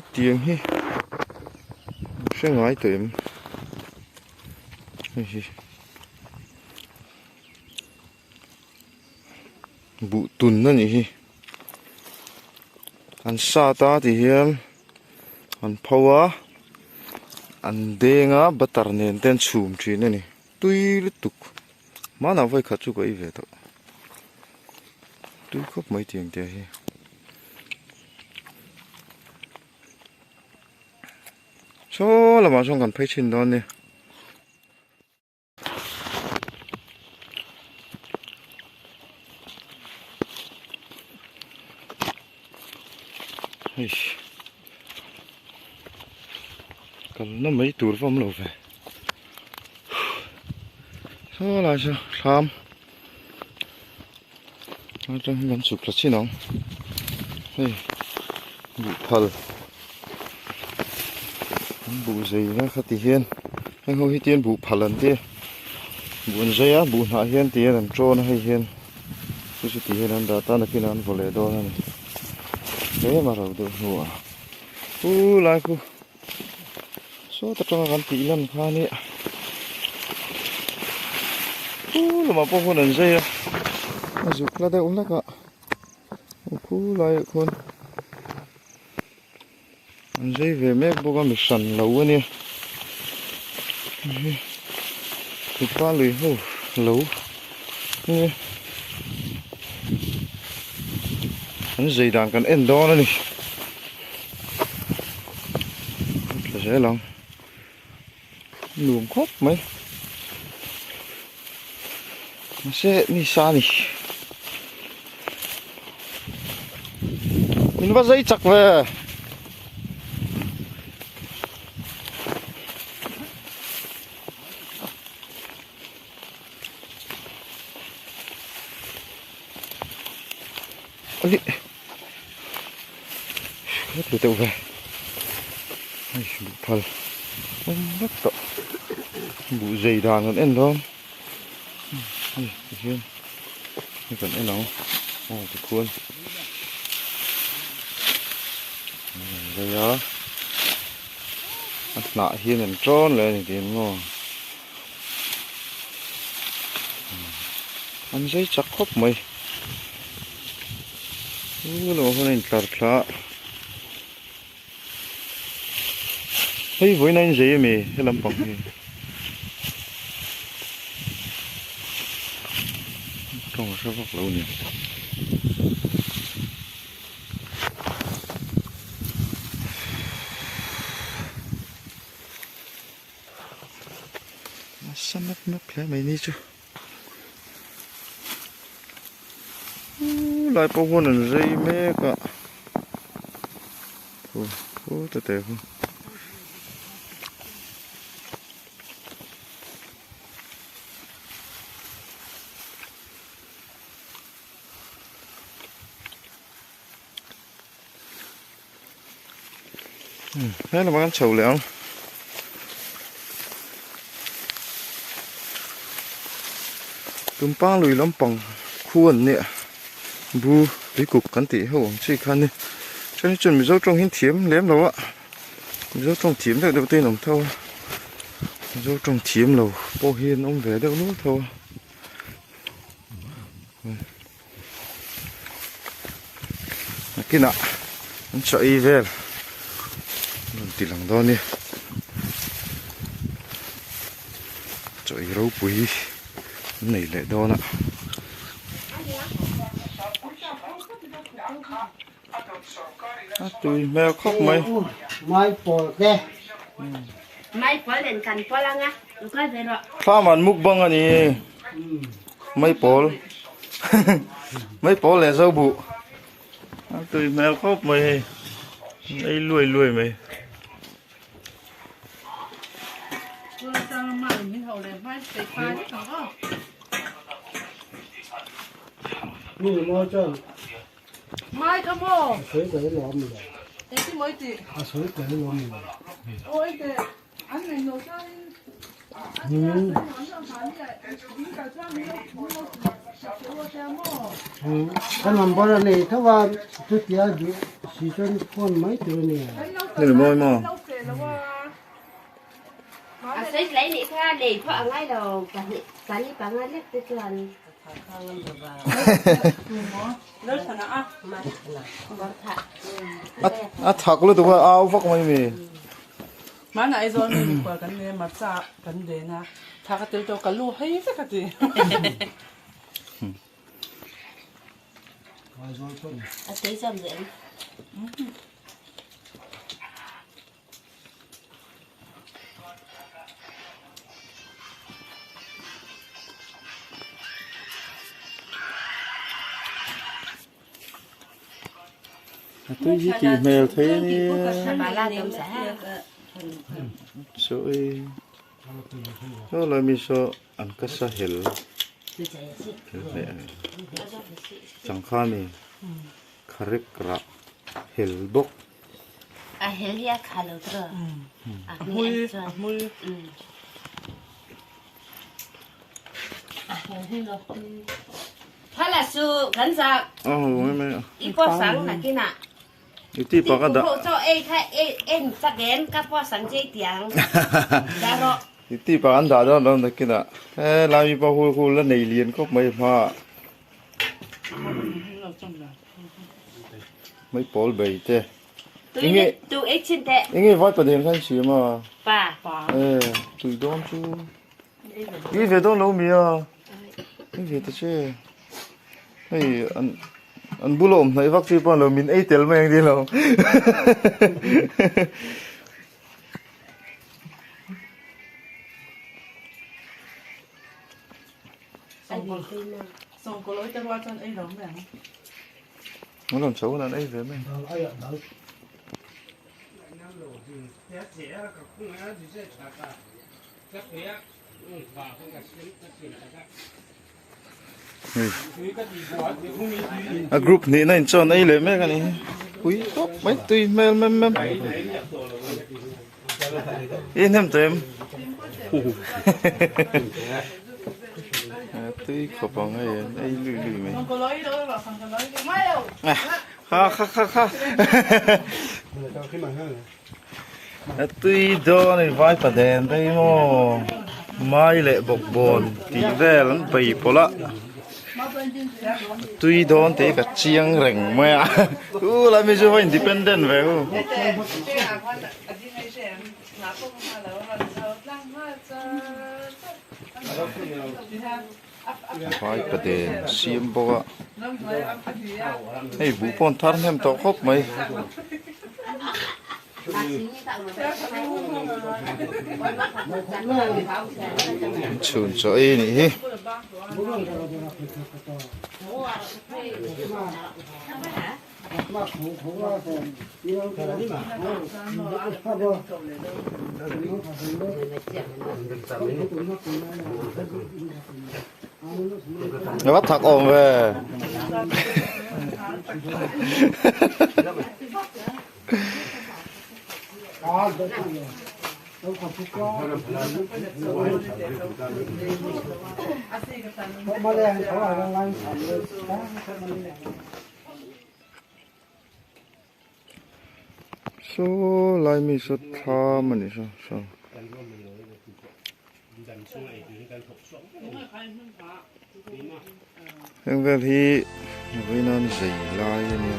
cái tiếng hi sẽ ngái tiệm bụ tuần đó nhỉ anh sa ta thì hiền anh phao anh đen á bắt tар nên tên chùm chuyện này tuy lít tục mà nào phải khát chú cái về thôi tuy khóc mấy tiếng thế số là mà xong cần phải chín đó nè còn nó mấy tuổi phong lầu về số là sao làm nó trong vẫn sụp là chi nóng đây bụ phật bụ gì nó khát thì hiền anh không hi tiền bụ phật lần tiền buồn dây á buồn hạ hiền tiền làm cho nó hay hiền cứ chỉ hiền ăn đã tan được cái nào vào lề đó này thế mà rồi được hùa lại cô số tập trung làm tí lần pha nè là mà bao con dây à dục là đây uống lắc ạ lại con dây về mấy bao con mực sần lâu nè thì pha lưới hô lâu nè anh dây đàn cần end đó này là dễ lòng luồng khóc mấy nó sẽ đi xa đi mình bắt dây chặt về đi hết từ từ về ai bụ phật không bắt cọ bụ dày đàn còn em đó hiên còn em nào cái khuôn đây đó nạ hiên làm tròn lên thì tiền ngon ăn giấy chắc khóc mày là một con cà phê thấy với này gì mày cái làm bằng gì không sao vắt lâu nhỉ sao mất thế mày đi chứ lại bao con là dây mẹ cả tệ tệ không thế là bán sầu lẹo tụm pa lùi lắm bằng khuôn nè bu cái cục cắn tỉ hậu chỉ khăn nè cho nên chuẩn bị dấu trong hiến thiếm lém đâu ạ dấu trong thiếm được đầu tiên ông thâu dấu trong thiếm lầu bao hiên ông về đâu nữa thôi cái nọ anh chạy về tỉ lằng đó nè chạy râu quý này lại đó nè tụi mèo khóc mày mai phổi kê mai phổi lên cành phổi lăng á được cái gì rồi pha màn múc băng à nè mấy phổi mấy phổi là rau bụ tụi mèo khóc mày đây lùi lùi mày nhưng mà cho mai không mồ suối cái lom rồi em chỉ mới chị suối cái lom rồi ôi cái anh này nấu cho cái nằm bao này thằng vào tôi tiếc gì chỉ cho con mấy tuổi này นี่หรือมอยมั้ง à xích lấy nị tha để phở ngay đầu cả nị bằng ngay lết tới tuần Lớp thằng nào? mà vâng thà อ่ะถักเลยตัวเอาฟักไม่มี Mà nãy giờ mình qua cái này mà sao cái này na, thằng cái tiêu cái lúa hay thế cái gì? ไม้ซอยต้น à tới dầm dễ tôi chỉ kỳ mèo thế đi bà la tôm xả rồi đó là mình sợ ăn cái sa hel tôi chạy xích này chẳng khá mi kharek ra hel bốc à hết ya khá lâu rồi à Mùi, mùi. thế là su khán giả mấy mấy ít có sáng là cái nào tí bà cái đó cho em sắc đen các có sáng chơi tiếng đã rồi tí bà ăn đã đó là cái đó làm gì bà hu là này liền có mấy pha mấy bol bể thế tôi ít trên tệ anh ấy vay phần tiền khăn xíu mà bà tụi đón chú cái về đó lâu mía cái về đó chứ hey anh bù lồm này vắc xin bao lâu mình ấy tiền mà anh đi lâu Xong có lỗi tôi qua chân ấy đó mẹ. nó làm xấu là ấy về mình ai ạ đó group này này cho này lấy mấy cái này quý tốt mấy tùy mềm yên em tìm tùy khó bằng ấy ấy lười mày Xong có lỗi đâu bảo xong có lỗi đâu. Mấy đâu. ha người ta khi mà hơn tùy đó này vai phải đèn đây mò mai lệ bọc bồn tí về lắm bầy pola tùy đó thế cả chiang rèn mày là mình chưa phải independent vậy phải phải đèn xiêm bọc hey bố pon thắt hem tao khóc mày chun cho ấy nè mà cũng là nhiều cái đấy mà không có nó bắt thật ổn về đâu có thích có mà lênเขาอะไรอะไรsố lại mi số tha mà nè sao em về thì với non gì lại nè